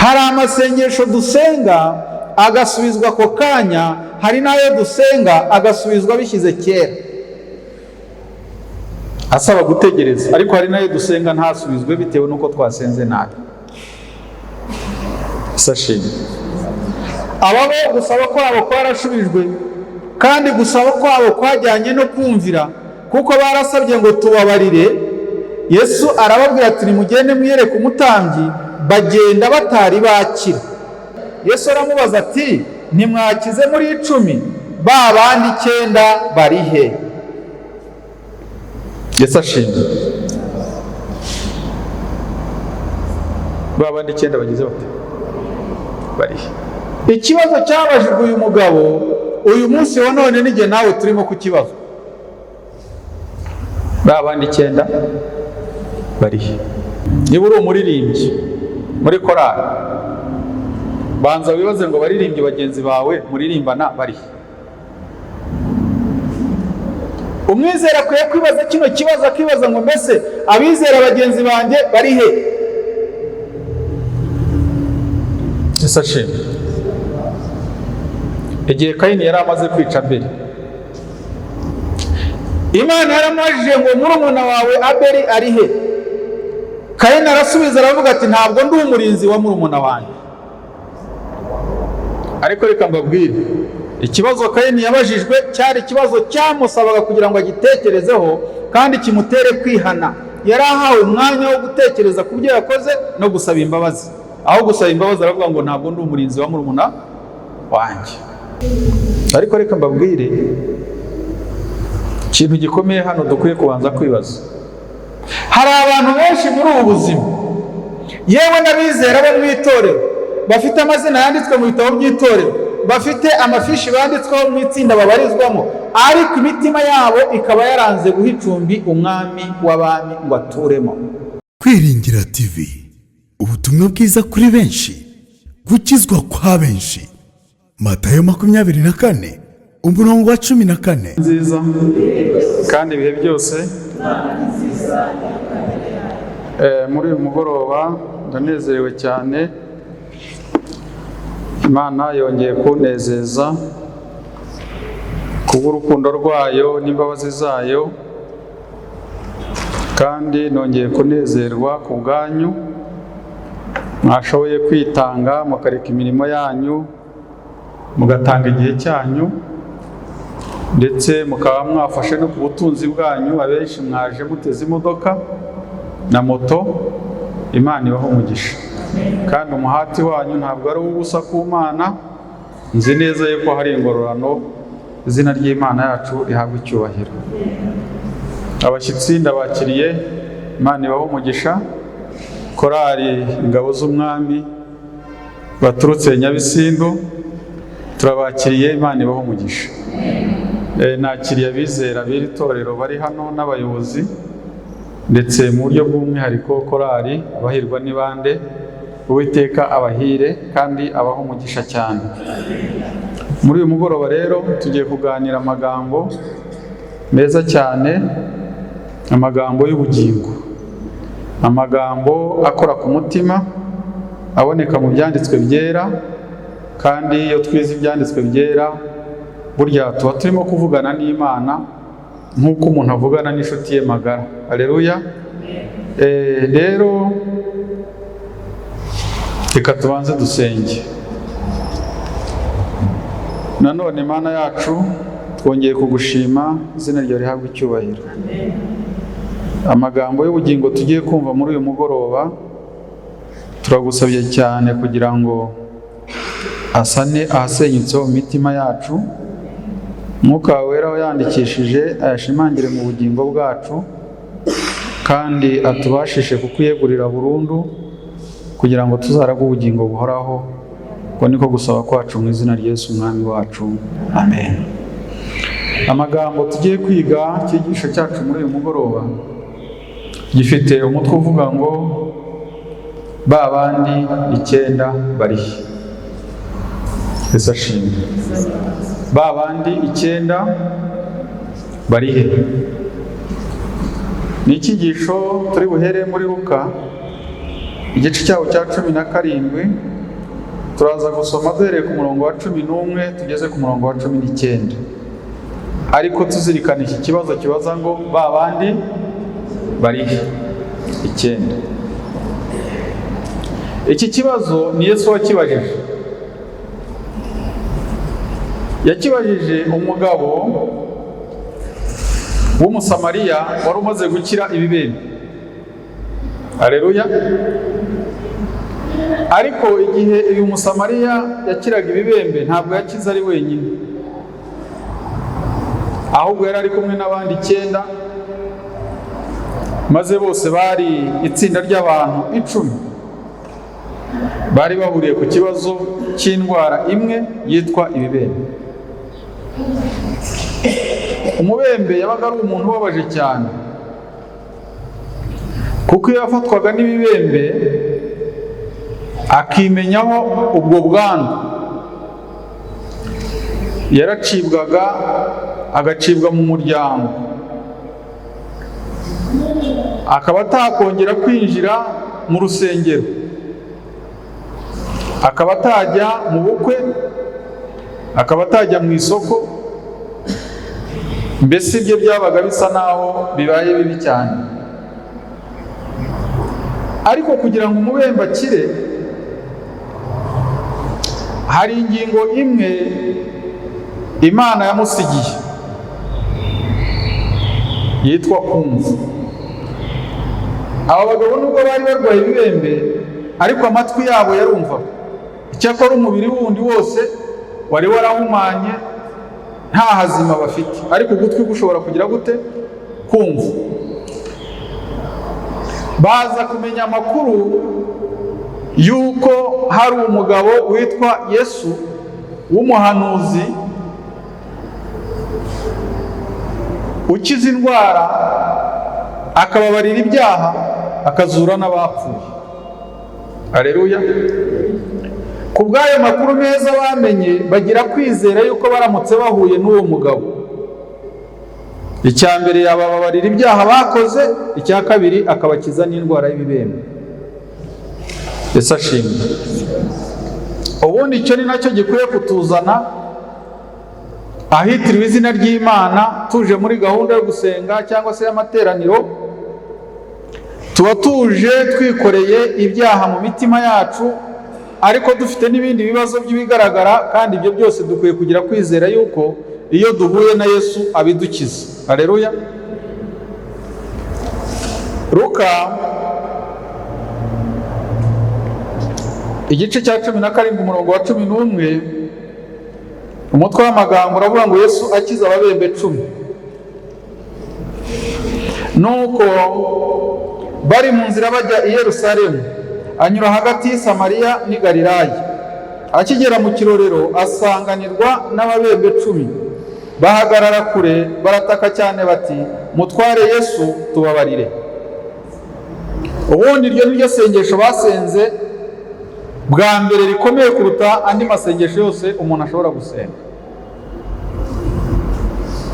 hari amasengesho dusenga agasubizwa ako kanya, hari n'ayo dusenga agasubizwa bishyize kera asaba gutegereza, ariko hari n'ayo dusenga ntasubizwe bitewe n'uko twasenze nabi. Sashimi ababo gusaba kwabo kwarashubijwe, kandi gusaba kwabo kwajyanye no kumvira, kuko barasabye ngo tubabarire. Yesu arababwira ati nimugende mwiyereke umutambyi. Bagenda batari bakira. Yesu aramubaza ati ntimwakize muri 10, ba bandi 9 bari he? Yesu ashimwe. Ba bandi 9 bagize bate? Bari he? Ikibazo cyabajijwe uyu mugabo uyu munsi wa none nige nawe turimo ku kibazo. Ba bandi 9 bari he? Niba uri umuririmbyi muri korali, banza wibaze ngo baririmbyi bagenzi bawe muririmbana bari he? Umwizera akwiye kwibaza kino kibazo, akibaza ngo mbese abizera bagenzi banjye bari he? Yesu ashimwe. Igihe Kayini yari amaze kwica Abeli, Imana yaramubajije ngo murumuna wawe Abeli ari he? Kayini arasubiza aravuga ati ntabwo ndi umurinzi wa murumuna wanjye. Ariko reka mbabwire, ikibazo Kayini yabajijwe cyari ikibazo cyamusabaga kugira ngo agitekerezeho kandi kimutere kwihana. Yari ahawe umwanya wo gutekereza ku byo yakoze no gusaba imbabazi. Aho gusaba imbabazi aravuga ngo ntabwo ndi umurinzi wa murumuna wanjye. Ariko reka mbabwire, ikintu gikomeye hano dukwiye kubanza kwibaza. Hari abantu benshi muri ubu buzima, yewe n'abizera bo mu itorero, bafite amazina yanditswe mu bitabo by'itorero, bafite amafishi banditsweho mu itsinda babarizwamo, ariko imitima yabo ikaba yaranze guha icumbi umwami w'abami ngo aturemo. Kwiringira TV, ubutumwa bwiza kuri benshi, gukizwa kwa benshi. Matayo 24 umurongo wa 14. Nziza kandi ibihe byose. Muri uyu mugoroba ndanezerewe cyane. Imana yongeye kunezeza kubw'urukundo rwayo n'imbabazi zayo, kandi nongeye kunezerwa ku bwanyu mwashoboye kwitanga mukareka imirimo yanyu mugatanga igihe cyanyu, ndetse mukaba mwafashe no ku butunzi bwanyu. Abenshi mwaje muteze imodoka na moto. Imana ibaho umugisha, kandi umuhati wanyu ntabwo ari ubusa ku Mana. Nzi neza yuko hari ingororano. Izina ry'Imana yacu rihabwa icyubahiro. Abashyitsi ndabakiriye, Imana ibaho umugisha. Korali Ingabo z'Umwami baturutse Nyabisindu turabakiriye, Imana ibaho umugisha. Nakiriye abizera b'iri torero bari hano n'abayobozi, ndetse mu buryo bw'umwihariko korali abahirwa ni bande. Uwiteka abahire kandi abaho umugisha cyane. Muri uyu mugoroba rero tugiye kuganira amagambo meza cyane, amagambo y'ubugingo, amagambo akora ku mutima, aboneka mu byanditswe byera. Kandi iyo twize ibyanditswe byera, burya tuba turimo kuvugana n'Imana nk'uko umuntu avugana n'inshuti ye magara. Haleluya. Rero reka tubanze dusenge. Nanone Mana yacu, twongeye kugushima, izina ryawe rihabwa icyubahiro. Amagambo y'ubugingo tugiye kumva muri uyu mugoroba, turagusabye cyane kugira ngo asane ahasenyutseho mu mitima yacu. Mwuka wera yandikishije ayashimangire mu bugingo bwacu, kandi atubashishe kukwiyegurira burundu kugira ngo tuzaragwe ubugingo buhoraho. Ko niko gusaba kwacu mu izina rya Yesu Umwami wacu. Amen. Amagambo tugiye kwiga, icyigisho cyacu muri uyu mugoroba gifite umutwe uvuga ngo ba bandi 9 bari he? Yesu ashimwe. Ba bandi 9 bari he? Ni icyigisho turi buhere muri Luka igice cyawo cya 17 turaza gusoma duhereye ku murongo wa 11 tugeze ku murongo wa 19, ariko tuzirikana iki kibazo kibaza ngo ba bandi bari 9. Iki kibazo ni Yesu wakibajije. Yakibajije umugabo w'umusamariya wari umaze gukira ibibembe. Haleluya. Ariko igihe uyu musamariya yakiraga ibibembe ntabwo yakize ari wenyine, ahubwo yari ari kumwe n'abandi 9, maze bose bari itsinda ry'abantu 10, bari bahuriye ku kibazo cy'indwara imwe yitwa ibibembe. Umubembe yabaga ari umuntu ubabaje cyane, kuko iyo yafatwaga n'ibibembe akimenyaho ubwo bwandu, yaracibwaga, agacibwa mu muryango, akaba atakongera kwinjira mu rusengero, akaba atajya mu bukwe, akaba atajya mu isoko. Mbese ibyo byabaga bisa naho bibaye bibi cyane. Ariko kugira ngo umubembe akire, hari ingingo imwe Imana yamusigiye yitwa kumva. Aba bagabo nubwo bari barwaye ibibembe, ariko amatwi yabo yarumvaga. Icyakora umubiri wundi wose wari warahumanye, nta hazima bafite, ariko ugutwi gushobora kugira gute? Kumva. Baza kumenya amakuru yuko hari umugabo witwa Yesu w'umuhanuzi ukiza indwara, akababarira ibyaha, akazura n'abapfuye. Haleluya. Ku bw'ayo makuru meza bamenye, bagira kwizera yuko baramutse bahuye n'uwo mugabo, icya mbere yababarira ibyaha bakoze, icya kabiri akabakiza n'indwara y'ibibembe. Yesu ashimwe. Ubundi icyo ni nacyo gikwiye kutuzana ahitiriwe izina ry'Imana, tuje muri gahunda yo gusenga cyangwa se y'amateraniro. Tuba tuje twikoreye ibyaha mu mitima yacu, ariko dufite n'ibindi bibazo by'ibigaragara, kandi ibyo byose dukwiye kugira kwizera yuko iyo duhuye na Yesu abidukiza. Haleluya. Luka igice cya 17 umurongo wa 11, umutwe w'amagambo uravuga ngo Yesu akiza ababembe 10. Nuko bari mu nzira bajya i Yerusalemu, anyura hagati y'i Samariya n'i Galilaya. Akigera mu kirorero asanganirwa n'ababembe 10. Bahagarara kure barataka cyane bati, mutware Yesu tubabarire. Ubundi iryo niryo sengesho basenze bwa mbere rikomeye kuruta andi masengesho yose umuntu ashobora gusenga.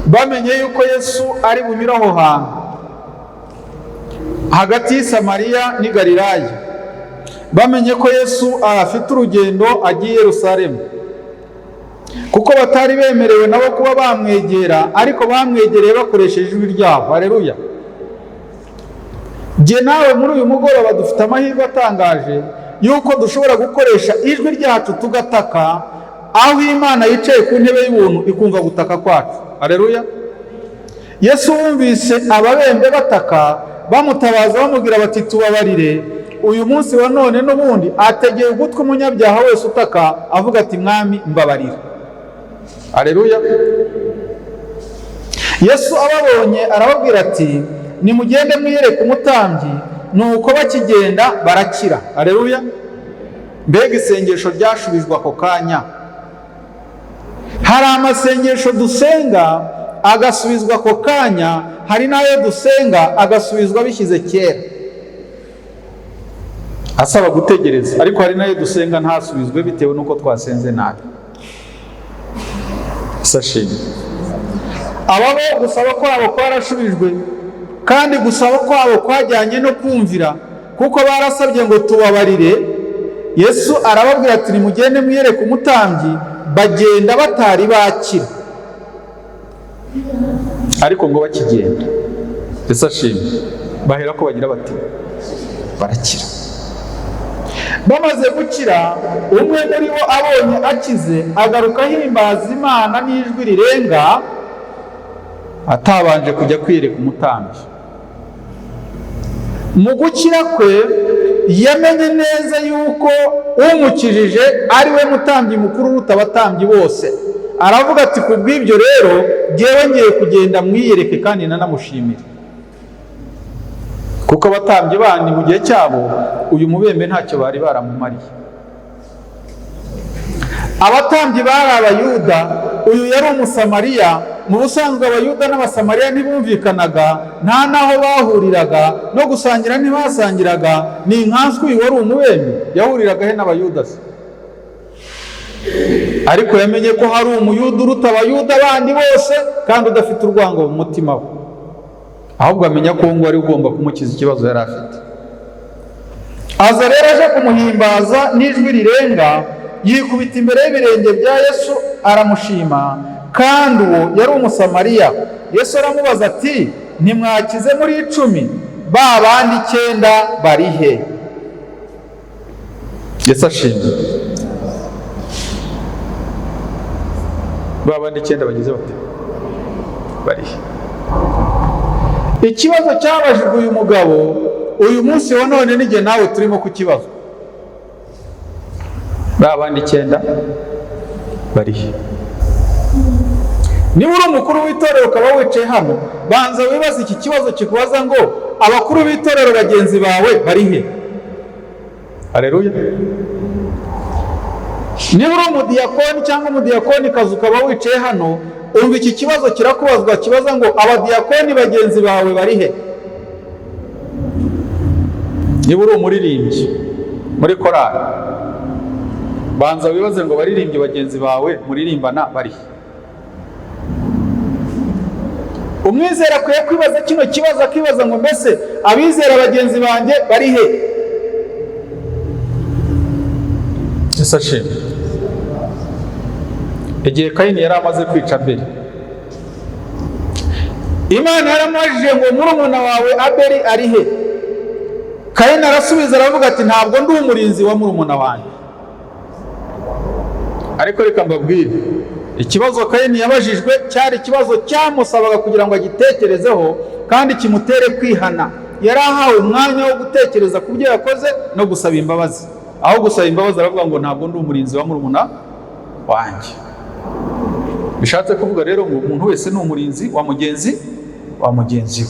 Bamenye yuko Yesu ari bunyura aho hantu hagati y'i Samariya n'i Galilaya. Bamenye ko Yesu afite urugendo agiye i Yerusalemu, kuko batari bemerewe nabo kuba bamwegera, ariko bamwegereye bakoresheje ijwi ryabo. Haleluya. Jye nawe muri uyu mugoroba dufite amahirwe atangaje yuko dushobora gukoresha ijwi ryacu tugataka, aho Imana yicaye ku ntebe y'ubuntu ikumva gutaka kwacu. Haleluya. Yesu wumvise ababembe bataka, bamutabaza bamubwira bati tubabarire, uyu munsi wa none n'ubundi ategeye ugutwi umunyabyaha wese utaka avuga ati mwami mbabarira. Haleluya. Yesu ababonye arababwira ati nimugende mwiyereke umutambyi. Nuko bakigenda barakira. Haleluya. Mbega isengesho ryashubijwe ako kanya. Hari amasengesho dusenga agasubizwa ako kanya, hari n'ayo dusenga agasubizwa bishyize kera, asaba gutegereza, ariko hari n'ayo dusenga ntasubizwe bitewe n'uko twasenze nabi. Sashimi. Ababo gusaba kwabo kwarashubijwe, kandi gusaba kwabo kwajyanye no kumvira, kuko barasabye ngo tubabarire, Yesu arababwira ati nimugende mwiyereke umutambyi. Bagenda batari bakira, ariko ngo bakigenda, Yesu ashimwe, bahera ko bagira bati barakira. Bamaze gukira, umwe muri bo abonye akize agaruka ahimbaza Imana n'ijwi rirenga, atabanje kujya kwiyereka umutambyi. Mu gukira kwe yamenye neza yuko umukijije ari we mutambyi mukuru uruta abatambyi bose. Aravuga ati kubw'ibyo rero jyewe ngiye kugenda mwiyereke kandi nanamushimire. Kuko abatambyi bandi mu gihe cyabo uyu mubembe ntacyo bari baramumariye. Abatambyi bari Abayuda, uyu yari Umusamariya. Mu busanzwe Abayuda n'Abasamariya ntibumvikanaga, nta naho bahuriraga, no gusangira ntibasangiraga. Ni inkanswe uyu wari umubembe yahuriraga he n'Abayuda se? Ariko yamenye ko hari Umuyuda uruta Abayuda bandi bose kandi udafite urwango mu mutima we, ahubwo amenya ko ngo ari ugomba kumukiza ikibazo yari afite. Aza rero aje kumuhimbaza n'ijwi rirenga, yikubita imbere y'ibirenge bya Yesu aramushima, kandi uwo yari Umusamariya. Yesu aramubaza ati ntimwakize muri 10? Ba bandi 9 bari he? Yesu ashimwe. Ba bandi 9 bagize bate? Bari he? Ikibazo cyabajijwe uyu mugabo uyu munsi wa none nige nawe turimo kukibazo. Ba bandi 9 bari he? Niba uri umukuru w'itorero ukaba wicaye hano, banza wibaza iki kibazo kikubaza ngo abakuru b'itorero bagenzi bawe bari he? Haleluya. Niba uri umudiyakoni cyangwa umudiyakoni kazi ukaba wicaye hano, umva iki kibazo kirakubazwa, kibaza ngo abadiyakoni bagenzi bawe bari he? Niba uri umuririmbyi muri korali, banza wibaze ngo baririmbyi bagenzi bawe muririmbana bari he? Umwizera akwiye kwibaza kino kibazo, akibaza ngo mbese abizera bagenzi banjye bari he? Yesu ashimwe. Igihe Kayini yari amaze kwica Abeli, Imana yaramubajije ngo murumuna wawe Abeli ari he? Kayini arasubiza aravuga ati ntabwo ndi umurinzi wa murumuna wanjye. Ariko reka mbabwire, ikibazo Kayini yabajijwe cyari ikibazo cyamusabaga kugira ngo agitekerezeho kandi kimutere kwihana. Yari ahawe umwanya wo gutekereza ku byo yakoze no gusaba imbabazi. Aho gusaba imbabazi aravuga ngo ntabwo ndi umurinzi wa murumuna wanjye. Bishatse kuvuga rero ngo umuntu wese ni umurinzi wa mugenzi we.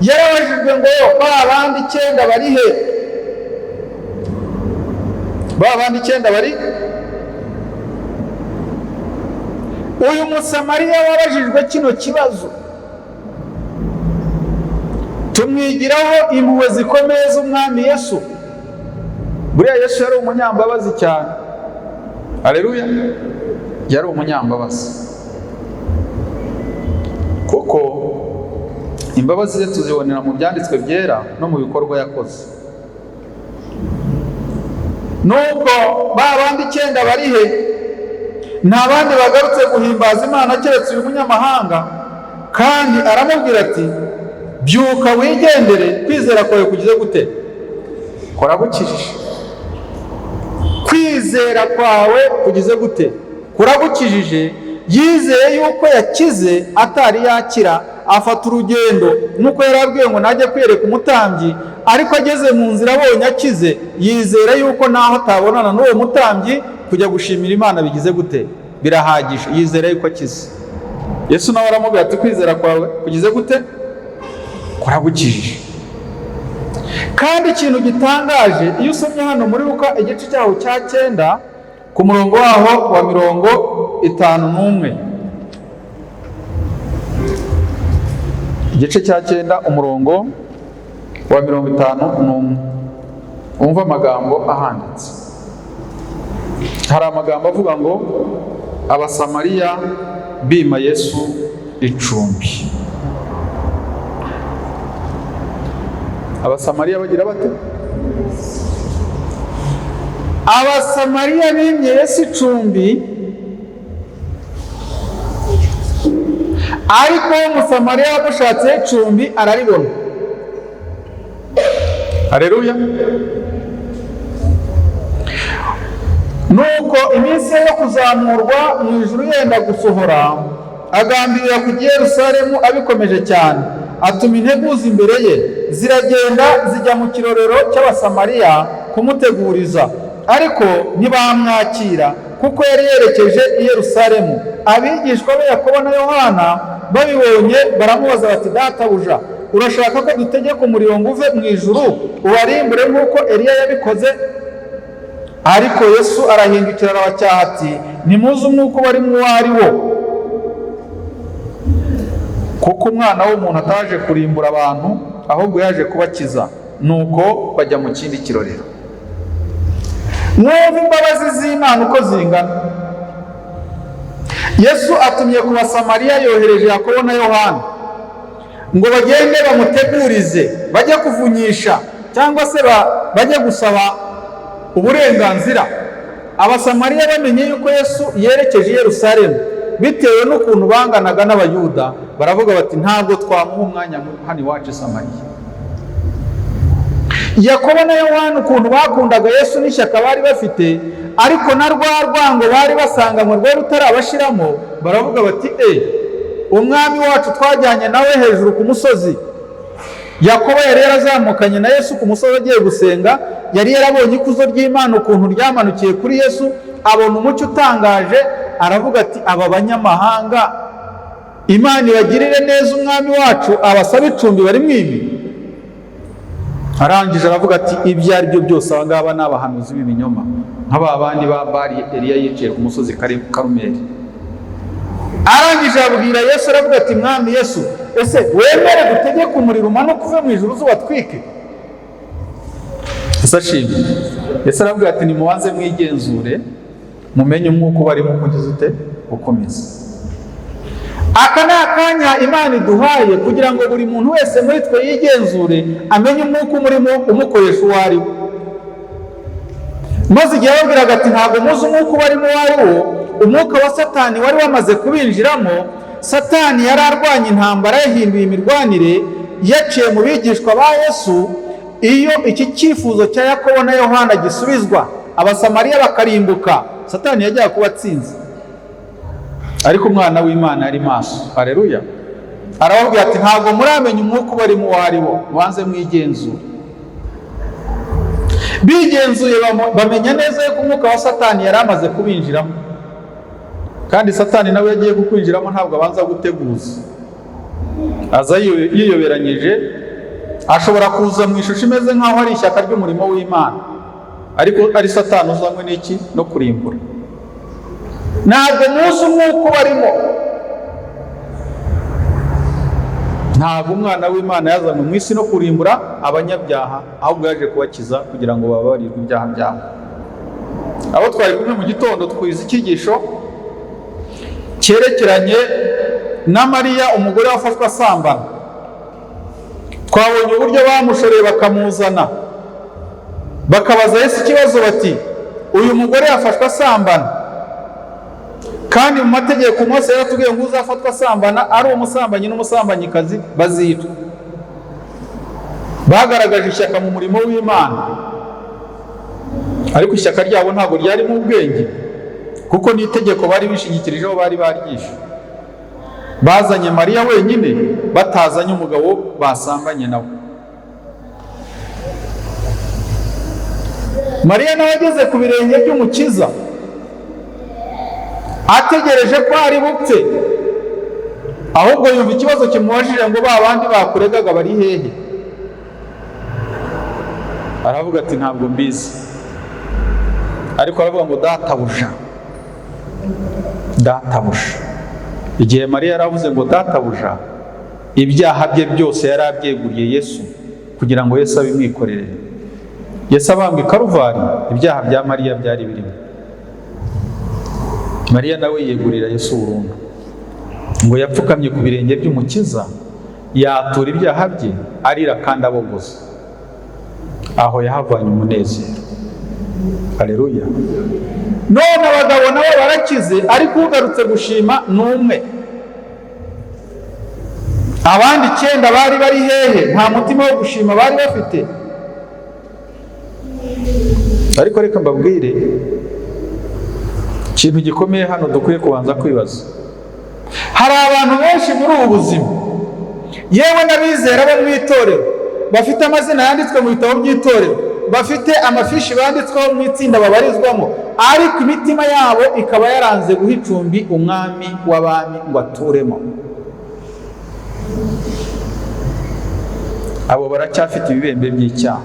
Yarabajijwe ngo ba bandi 9 bari he? Ba bandi 9 bari? Uyu Musamariya wabajijwe kino kibazo tumwigiraho impuhwe zikomeye z'Umwami Yesu. Buriya Yesu yari umunyambabazi cyane. Haleluya. Yari umunyambabazi, kuko imbabazi ze tuzibonera mu byanditswe byera no mu bikorwa yakoze. Nubwo ba bandi 9 bari he, nta bandi bagarutse guhimbaza Imana keretse uyu munyamahanga, kandi aramubwira ati byuka wigendere, kwizera kwawe kugize gute? Kuragukijije. Kwizera kwawe kugize gute? Kuragukijije. Yizeye yuko yakize atari yakira, afata urugendo nuko yarabwiye ngo najye kwiyereka umutambyi, ariko ageze mu nzira abonye akize, yizera yuko naho atabonana n'uwo mutambyi kujya gushimira Imana bigize gute? Birahagije. Yizera yuko akize. Yesu nawe aramubwira ati kwizera kwawe kugize gute? Kuragukijije. Kandi ikintu gitangaje, iyo usomye hano muri Luka igice cyaho cya 9 ku murongo waho wa 51, igice cya 9 umurongo wa 51, umva amagambo ahanditse. Hari amagambo avuga ngo Abasamariya bima Yesu icumbi. Abasamariya bagira bate? Abasamariya bimye Yesu icumbi, ariko umusamariya wamushatseho icumbi araribona. Haleluya. Nuko iminsi yo kuzamurwa mu ijuru yenda gusohora, agambirira kujya i Yerusalemu abikomeje cyane. Atuma integuza imbere ye, ziragenda zijya mu kirorero cy'Abasamariya kumuteguriza, ariko ntibamwakira kuko yari yerekeje i Yerusalemu. Abigishwa be Yakobo na Yohana babibonye baramubaza bati, databuja, urashaka ko dutegeka umuriro ngo uve mu ijuru ubarimbure nk'uko Eliya yabikoze? Ariko Yesu arahindukira arabacyaha ati, ntimuzi umwuka ubarimo uwo ari wo, kuko Umwana w'umuntu ataje kurimbura abantu, ahubwo yaje kubakiza. Nuko bajya mu kindi kirorero. Mwumve imbabazi z'Imana uko zingana. Yesu atumye ku Basamariya yohereje Yakobo na Yohana ngo bagende bamutegurize, bajye kuvunyisha cyangwa se bajye gusaba uburenganzira. Abasamariya bamenye yuko Yesu yerekeje i Yerusalemu, bitewe n'ukuntu banganaga n'Abayuda, baravuga bati, ntabwo twamuha umwanya hano iwacu i Samariya. Yakobo na Yohana ukuntu bakundaga Yesu n'ishyaka bari bafite, ariko na rwa rwango bari basanganywe rwari rutarabashiramo, baravuga bati, umwami wacu twajyanye nawe hejuru ku musozi. Yakobo yari yarazamukanye na Yesu ku musozi agiye gusenga, yari yarabonye ikuzo ry'Imana ukuntu ryamanukiye kuri Yesu, abona umucyo utangaje, aravuga ati, aba banyamahanga Imana ibagirire neza umwami wacu abasaba icumbi bari mwimi. Arangije aravuga ati, ibyo ari byo byose aba ngaba ni abahanuzi b'ibinyoma, nk'aba bandi bari Eliya yicaye ku musozi Karumeli. Arangije abwira Yesu aravuga ati, mwami Yesu, ese wemere gutegeka umuriro umanuke uve mu ijuru uzubatwike? Yesu ashimwe. Yesu aravuga ati, nimubanze mwigenzure mumenye umwuka ubarimo kugeza ute ukomeza. Aka ni akanya Imana iduhaye kugira ngo buri muntu wese muri twe yigenzure, amenye umwuka umurimo umukoresha uwo ari wo. Maze igihe yababwiraga ati, ntabwo muzi umwuka ubarimo uwo ari wo, umwuka wa Satani wari wamaze kubinjiramo. Satani yari arwanya intambara, yahinduye imirwanire, yaciye mu bigishwa ba Yesu. Iyo iki cyifuzo cya Yakobo na Yohana gisubizwa, Abasamariya bakarimbuka, Satani yajyaga kuba atsinze. Ariko Umwana w'Imana yari maso. Haleluya. Arababwira ati, ntabwo muramenya umwuka ubarimo uwo ari wo, mubanze mwigenzure. Bigenzuye bamenya neza yuko umwuka wa Satani yari amaze kubinjiramo, kandi Satani nawe yagiye kukwinjiramo ntabwo abanza guteguza, aza yiyoberanyije. Ashobora kuza mu ishusho imeze nk'aho ari ishyaka ry'umurimo w'Imana, ariko ari Satani uzanywe n'iki? No kurimbura. Ntabwo muzi umwuka ubarimo. Ntabwo Umwana w'Imana yazanywe mu isi no kurimbura abanyabyaha, ahubwo yaje kubakiza kugira ngo bababarirwe ibyaha byabo. Abo twari kumwe mu gitondo twize icyigisho cyerekeranye na Mariya umugore wafashwe asambana. Twabonye uburyo bamushoreye bakamuzana, bakabaza Yesu ikibazo bati, uyu mugore yafashwe asambana, kandi mu mategeko Mose yaratubwiye ngo uzafatwa asambana ari umusambanyi n'umusambanyikazi bazicwa. Bagaragaje ishyaka mu murimo w'Imana, ariko ishyaka ryabo ntabwo ryari mu ubwenge, kuko n'itegeko bari bishingikirijeho bari baryishe. Bazanye Mariya wenyine, batazanye umugabo basambanye nawe. Mariya nawe ageze ku birenge by'Umukiza, ategereje ko ari bupfe, ahubwo yumva ikibazo kimubajije ngo ba bandi bakuregaga bari hehe? Aravuga ati, ntabwo mbizi. Ariko aravuga ngo, databuja, databuja. Igihe Mariya yaravuze ngo databuja, ibyaha bye byose yari abyeguriye Yesu kugira ngo Yesu abimwikorere. Yesu abambwe i Karuvari, ibyaha bya Mariya byari birimo. Mariya nawe yegurira Yesu burundu, ngo yapfukamye ku birenge by'Umukiza, yatura ibyaha bye, arira kandi abogoza. Aho yahavanye umunezero. Haleluya. None abagabo nabo barakize, ariko ugarutse gushima ni umwe. Abandi 9 bari bari hehe? Nta mutima wo gushima bari bafite. Ariko reka mbabwire ikintu gikomeye hano dukwiye kubanza kwibaza. Hari abantu benshi muri ubu buzima, yewe n'abizera bo mu itorero, bafite amazina yanditswe mu bitabo by'itorero, bafite amafishi banditsweho mu itsinda babarizwamo, ariko imitima yabo ikaba yaranze guha icumbi umwami w'abami ngo aturemo. Abo baracyafite ibibembe by'icyaha.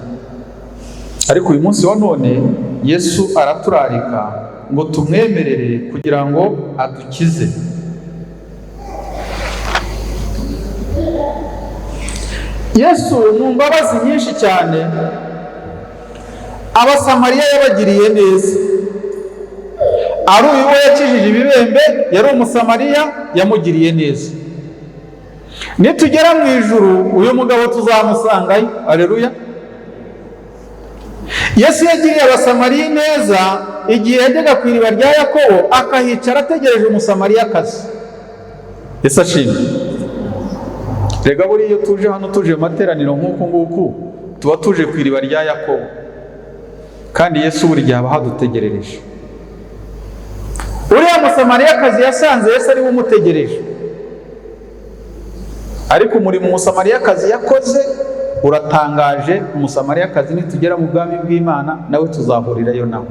Ariko uyu munsi wa none Yesu araturarika ngo tumwemerere kugira ngo adukize. Yesu mu mbabazi nyinshi cyane Abasamariya yabagiriye neza. Ari uyu we yakijije ibibembe, yari Umusamariya, yamugiriye neza. Nitugera mu ijuru uyu mugabo tuzamusangayo. Haleluya. Yesu yagiriye Abasamariya neza igihe yajyaga ku iriba rya Yakobo, akahicara ategereje Umusamariyakazi. Yesu ashimwe. Rega buriya iyo tuje hano tuje mu materaniro nk'uku nguku, tuba tuje ku iriba rya Yakobo, kandi Yesu buri gihe aba ahadutegerereje. Uriya Musamariyakazi yasanze Yesu ari we umutegereje, ariko umurimo Umusamariyakazi yakoze uratangaje. Umusamariyakazi nitugera mu bwami bw'Imana nawe tuzahurirayo nawe.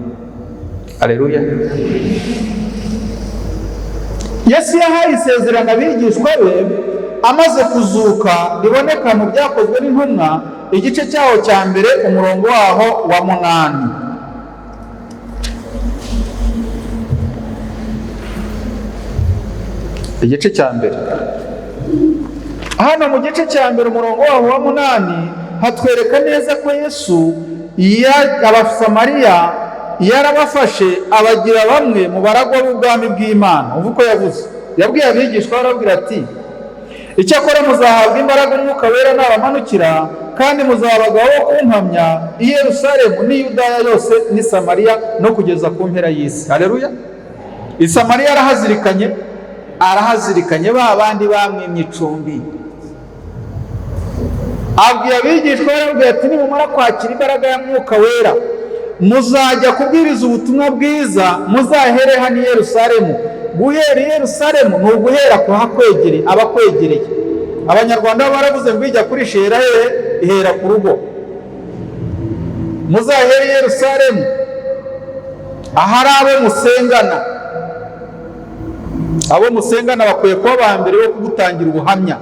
Haleluya. Yesu yahaye isezerano abigishwa be amaze kuzuka, riboneka mu Byakozwe n'Intumwa igice cyaho cya mbere umurongo waho wa 8. Igice cya mbere, hano mu gice cya mbere umurongo waho wa 8 hatwereka neza ko Yesu Abasamariya yarabafashe abagira bamwe mu baragwa b'ubwami bw'Imana. Uvuko yavuze, yabwiye abigishwa arababwira ati, icyakora muzahabwa imbaraga umwuka wera nabamanukira, kandi muzabagaho wo kumpamya i Yerusalemu n'i Yudaya yose n'i Samariya no kugeza ku mpera y'isi. Haleluya. I Samariya arahazirikanye ba bandi bamwimye icumbi. Abwiye abigishwa arababwira ati, nimumara kwakira imbaraga ya mwuka wera muzajya kubwiriza ubutumwa bwiza, muzahere hano i Yerusalemu. Guhera i Yerusalemu ni uguhera ku abakwegereye. Abanyarwanda baravuze ngo ijya kuri shera ihera ku rugo. Muzahere i Yerusalemu ahari abo musengana. Abo musengana bakwiye kuba ba mbere bo kugutangira ubuhamya.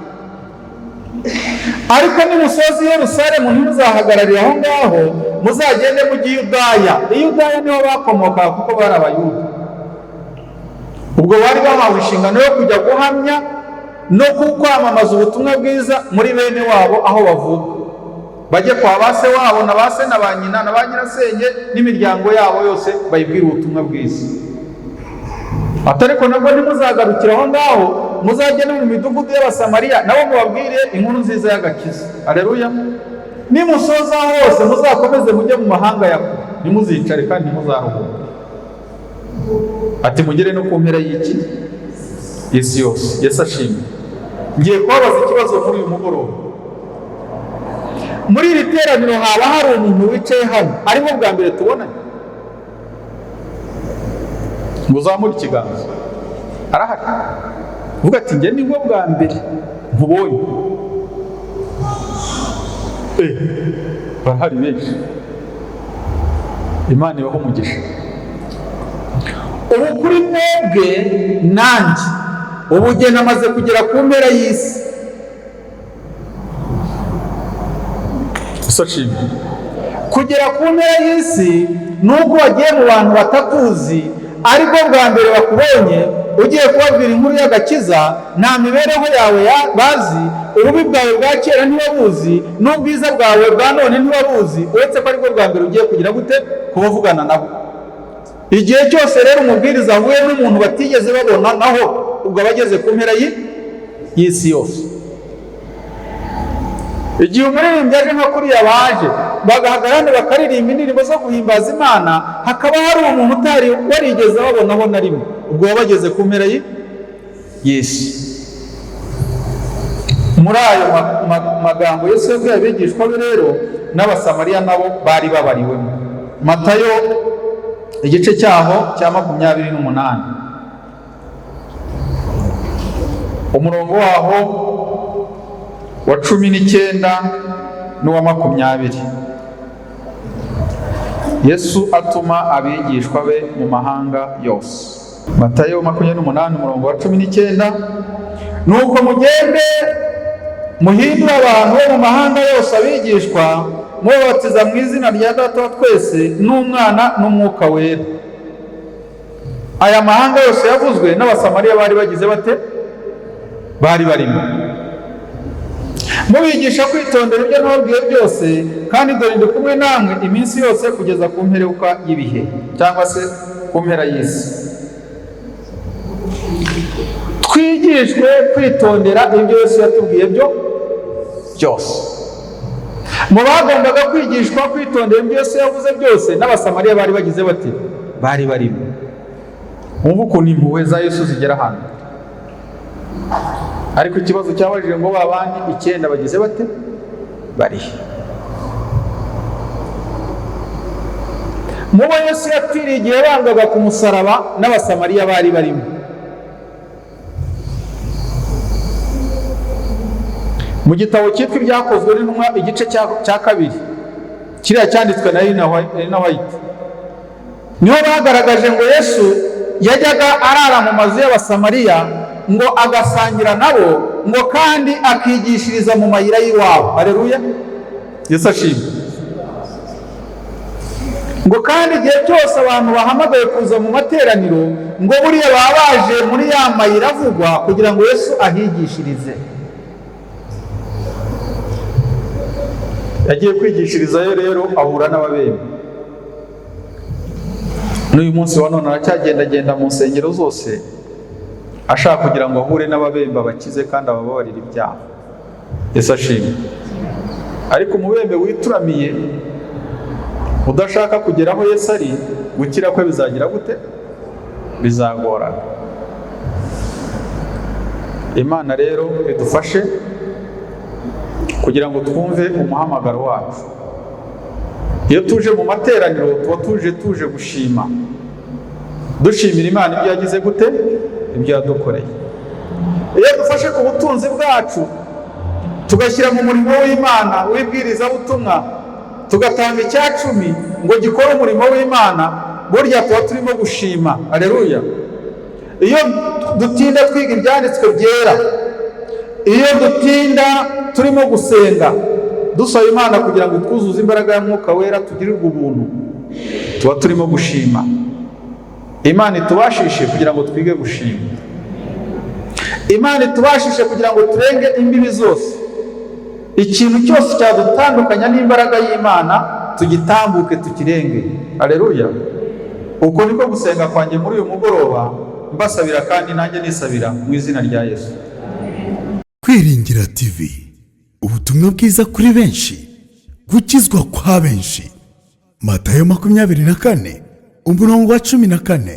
Ariko nimusoza i Yerusalemu ntimuzahagararire aho ngaho, muzagende mujye i Yudaya. I Yudaya niho bakomokaga kuko bari Abayuda. Ubwo bari bahawe inshingano yo kujya guhamya no kwamamaza ubutumwa bwiza muri bene wabo aho bavuga. Bajye kwa ba se wabo na ba se na ba nyina na ba nyirasenge n'imiryango yabo yose bayibwira ubutumwa bwiza. Atariko nabwo ntimuzagarukira aho ngaho, muzagenda mu midugudu y'Abasamariya nabo mubabwire inkuru nziza y'agakiza. Haleluya. Nimusoza hose muzakomeze mujye mu mahanga ya kure, nimuzicare kandi ntimuzaruhuke. Ati mugere no ku mpera y'iki isi yose. Yesu ashimwe. Ngiye kubabaza ikibazo muri uyu mugoroba. Muri iri teraniro haba hari umuntu wicaye hano arimo bwa mbere tubonanye? Muzamura ikiganza. Arahari? Vuga ati njye nibwo bwa mbere nkubonye. Barahari benshi. Imana ibaho umugisha. Ubu kuri mwebwe nanjye ubugeni amaze kugera ku mpera y'isi. Usashimwe. Kugera ku mpera y'isi nuko wagiye mu bantu batakuzi, ariko bwa mbere bakubonye ugiye kubabwira inkuru y'agakiza, nta mibereho yawe bazi, ububi bwawe bwa kera ntibabuzi, n'ubwiza bwawe bwa none ntibabuzi, uretse ko ariko bwa mbere ugiye kugira gute kubavugana nabo. Igihe cyose rero umubwiriza ahuye n'umuntu batigeze babona naho, ubwo abageze ku mpera y'isi yose. Igihe umuririmbyi aje nka kuriya baje bagahagarara bakaririmba indirimbo zo guhimbaza Imana, hakaba hari umuntu utari warigeze babonaho na rimwe, ubwo bageze ku mpera y'isi. Muri ayo magambo Yesu yabwiye abigishwa be rero, n'Abasamariya nabo bari babariwemo. Matayo igice cyaho cya 28, umurongo waho wa 19 n'uwa 20. Yesu atuma abigishwa be mu mahanga yose. Matayo 28 umurongo wa 19, nuko mugende muhindure abantu bo mu mahanga yose abigishwa, mubabatiza mu izina rya Data wa twese n'Umwana n'Umwuka wera. Aya mahanga yose yavuzwe n'Abasamariya bari bagize bate? Bari barimo. Mubigisha kwitondera ibyo nababwiye byose, kandi dore ndi kumwe namwe iminsi yose kugeza ku mperuka y'ibihe, cyangwa se ku mpera y'isi. Twigishwe kwitondera ibyo Yesu yatubwiye byose. Mu bagombaga kwigishwa kwitondera ibyo Yesu yavuze byose, n'Abasamariya bari bagize bati? Bari barimo. Mwumva ukuntu impuhwe za Yesu zigera hano. Ariko ikibazo cyabajije ngo babandi 9 bagize bate? Bari. Mubo Yesu yapfiriye igihe bangaga ku musaraba, n'Abasamariya bari barimo. Mu gitabo cyitwa Ibyakozwe n'Intumwa igice cya 2, kiriya cyanditswe na Ellen White, niho bagaragaje ngo Yesu yajyaga arara mu mazu y'Abasamariya, ngo agasangira nabo, ngo kandi akigishiriza mu mayira y'iwabo. Haleluya, Yesu ashimwe. Ngo kandi igihe cyose abantu bahamagaye kuza mu materaniro, ngo buriya baba baje muri ya mayira avugwa kugira ngo Yesu ahigishirize. Yagiye kwigishirizayo rero, ahura n'ababembe. N'uyu munsi wa none aracyagendagenda mu nsengero zose, ashaka kugira ngo ahure n'ababembe bakize kandi abababarira ibyaha. Yesu ashimwe. Ariko umubembe wituramiye, udashaka kugeraho Yesu ari, gukira kwe bizagira gute? Bizagorana. Imana rero idufashe kugira ngo twumve umuhamagaro wacu. Iyo tuje mu materaniro tuba tuje gushima, dushimira Imana ibyo yagize gute? Ibyo yadukoreye. Iyo dufashe ku butunzi bwacu tugashyira mu murimo w'Imana w'ibwirizabutumwa, tugatanga 10 ngo gikore umurimo w'Imana, burya tuba turimo gushima. Haleluya. Iyo dutinda twiga ibyanditswe byera, iyo dutinda turimo gusenga dusaba Imana kugira ngo twuzuze imbaraga ya Mwuka wera, tugirirwe ubuntu, tuba turimo gushima. Imana itubashishe kugira ngo twige gushima. Imana itubashishe kugira ngo turenge imbibi zose. Ikintu cyose cyadutandukanya n'imbaraga y'Imana tugitambuke, tukirenge. Haleluya. Uko niko gusenga kwanjye muri uyu mugoroba, mbasabira kandi nanjye nisabira mu izina rya Yesu. Kwiringira TV, ubutumwa bwiza kuri benshi, gukizwa kwa benshi. Matayo 24 umurongo wa 14.